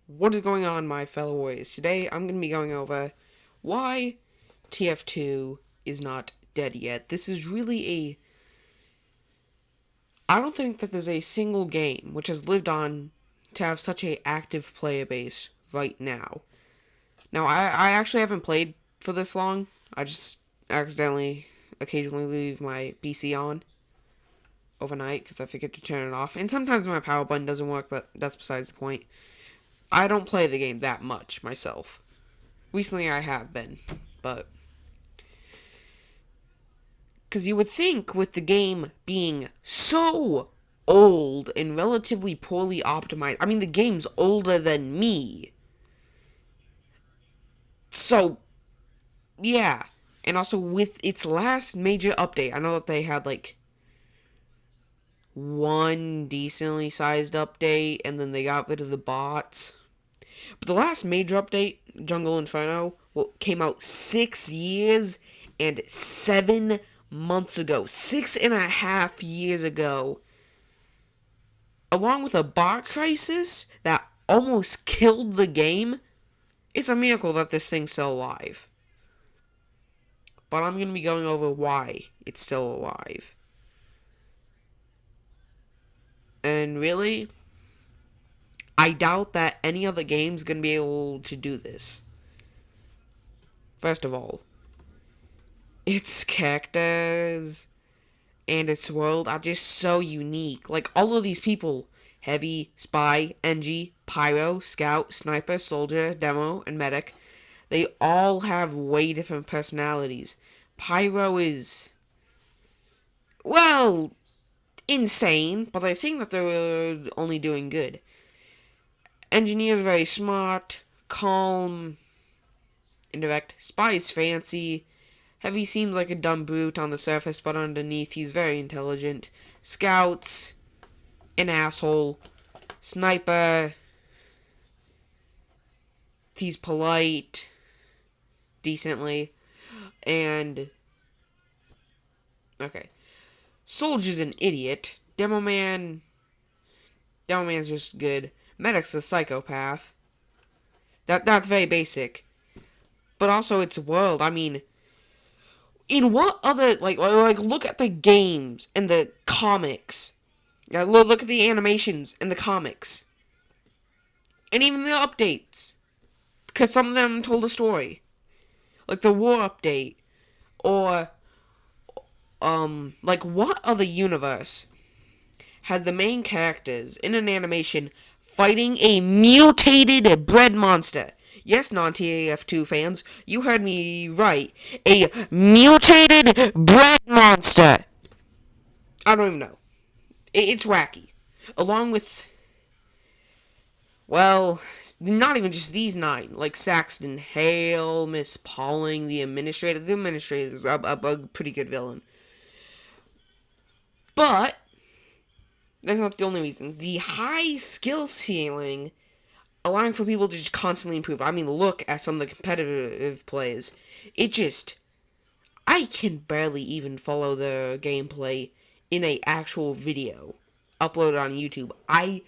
What is going on, my fellow warriors? Today I'm going to be going over why TF2 is not dead yet. This is really a. I don't think that there's a single game which has lived on to have such a active player base right now. Now, I actually haven't played for this long. I just accidentally occasionally leave my PC on overnight because I forget to turn it off. And sometimes my power button doesn't work, but that's besides the point. I don't play the game that much myself. Recently I have been, but because you would think with the game being so old and relatively poorly optimized, I mean the game's older than me. So, yeah. And also with its last major update, I know that they had like one decently sized update and then they got rid of the bots. But the last major update, Jungle Inferno, came out 6 years and 7 months ago. 6.5 years ago. Along with a bot crisis that almost killed the game, it's a miracle that this thing's still alive. But I'm going to be going over why it's still alive. And really, I doubt that any other game's going to be able to do this. First of all, its characters and its world are just so unique. Like, all of these people, Heavy, Spy, NG, Pyro, Scout, Sniper, Soldier, Demo, and Medic, they all have way different personalities. Pyro is, well, insane, but I think that they're only doing good. Engineer is very smart, calm, indirect. Spy is fancy. Heavy seems like a dumb brute on the surface, but underneath he's very intelligent. Scouts, an asshole. Sniper, he's polite, decently. And, okay. Soldier's an idiot. Demoman's just good. Medic's a psychopath. That's very basic. But also its world, I mean, in what other, like look at the games and the comics. Yeah, look at the animations and the comics. And even the updates. Because some of them told a story. Like the war update. Or, like what other universe has the main characters in an animation fighting a mutated bread monster? Yes, non-TF2 fans, you heard me right. A mutated bread monster! I don't even know. It's wacky. Along with, well, not even just these nine. Like Saxton Hale, Miss Pauling, the Administrator. The Administrator's a pretty good villain. But that's not the only reason. The high skill ceiling allowing for people to just constantly improve. I mean, look at some of the competitive plays. It just, I can barely even follow the gameplay in a actual video uploaded on YouTube. I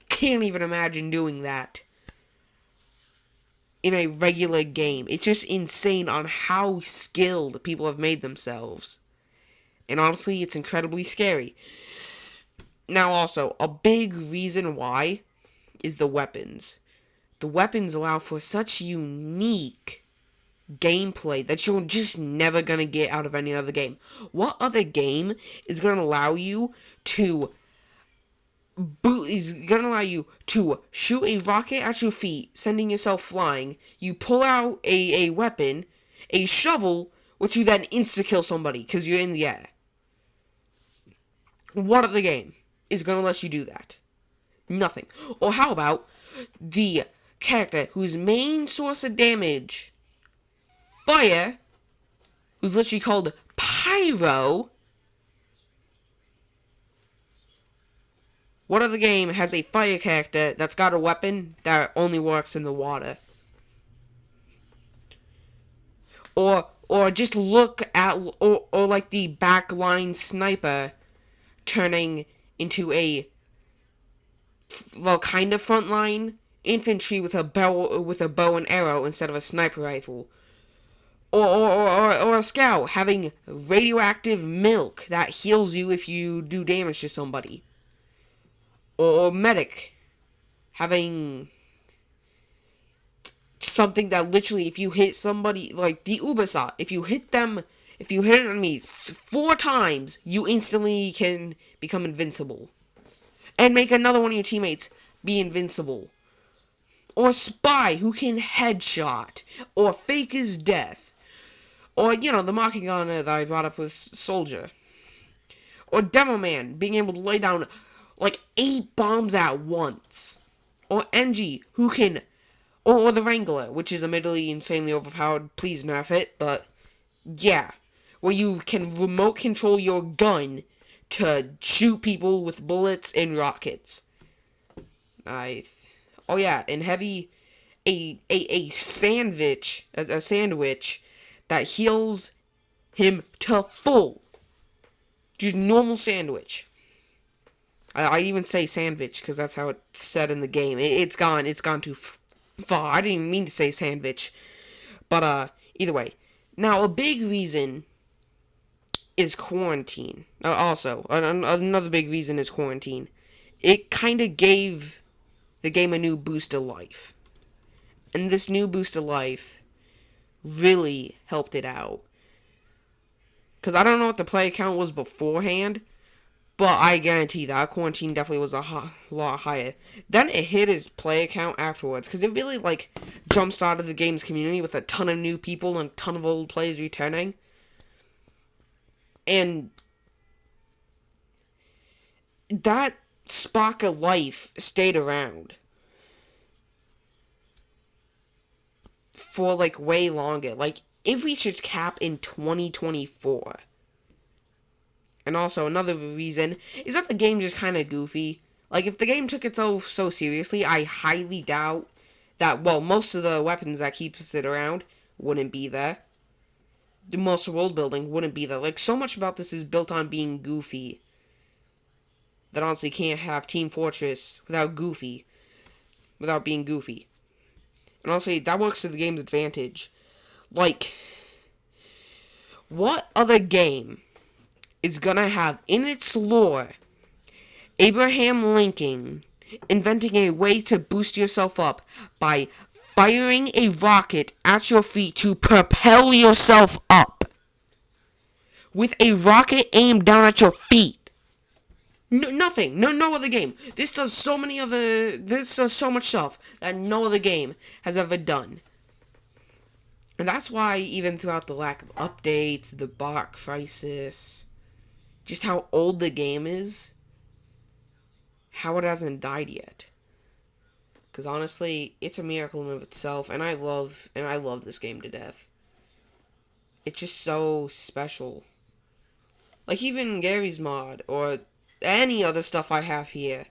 can't even imagine doing that in a regular game. It's just insane on how skilled people have made themselves. And honestly, it's incredibly scary. Now also, a big reason why is the weapons. The weapons allow for such unique gameplay that you're just never gonna get out of any other game. What other game is gonna allow you to shoot a rocket at your feet, sending yourself flying? You pull out a weapon, a shovel, which you then insta kill somebody because you're in the air. What other game is gonna let you do that? Nothing. Or how about the character whose main source of damage, fire, who's literally called Pyro? What other game has a fire character that's got a weapon that only works in the water? Or just look at, or like the backline sniper turning into a, well, kind of frontline infantry with a bow and arrow instead of a sniper rifle. Or a scout having radioactive milk that heals you if you do damage to somebody. Or medic having something that literally, if you hit somebody, like the Ubasa, if you hit an enemy 4 times, you instantly can become invincible. And make another one of your teammates be invincible. Or spy who can headshot. Or fake his death. Or, the mocking gun that I brought up with Soldier. Or Demo Man being able to lay down like 8 bombs at once. Or NG who can. Or the Wrangler, which is admittedly insanely overpowered. Please nerf it, but yeah. Where you can remote control your gun to shoot people with bullets and rockets. I. Oh yeah, and heavy. A sandwich. A sandwich that heals him to full. Just normal sandwich. I even say sandwich because that's how it's said in the game. It's gone too far. I didn't even mean to say sandwich, but either way. Now a big reason is quarantine. Also, another big reason is quarantine. It kind of gave the game a new boost of life, and this new boost of life really helped it out. Because I don't know what the player count was beforehand, but I guarantee that quarantine definitely was a lot higher. Then it hit his play account afterwards, because it really, jump started the game's community with a ton of new people and a ton of old players returning. And that spark of life stayed around for, way longer. If we should cap in 2024. And also, another reason is that the game just kind of goofy. If the game took itself so seriously, I highly doubt that, well, most of the weapons that keeps it around wouldn't be there. The most world building wouldn't be there. So much about this is built on being goofy that honestly can't have Team Fortress without being goofy. And honestly, that works to the game's advantage. What other game is gonna have in its lore Abraham Lincoln inventing a way to boost yourself up by firing a rocket at your feet to propel yourself up with a rocket aimed down at your feet? No, nothing. No other game. This does so much stuff that no other game has ever done. And that's why, even throughout the lack of updates, the bot crisis, just how old the game is, how it hasn't died yet. Because honestly, it's a miracle in of itself, and I love this game to death. It's just so special. Even Gary's mod, or any other stuff I have here,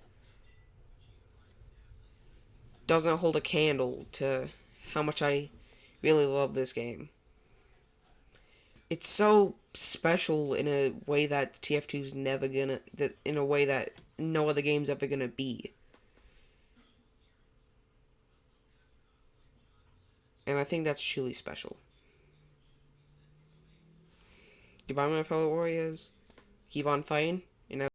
doesn't hold a candle to how much I really love this game. It's so special in a way that TF2's never gonna, in a way that no other game's ever gonna be. And I think that's truly special. Goodbye, my fellow warriors. Keep on fighting, and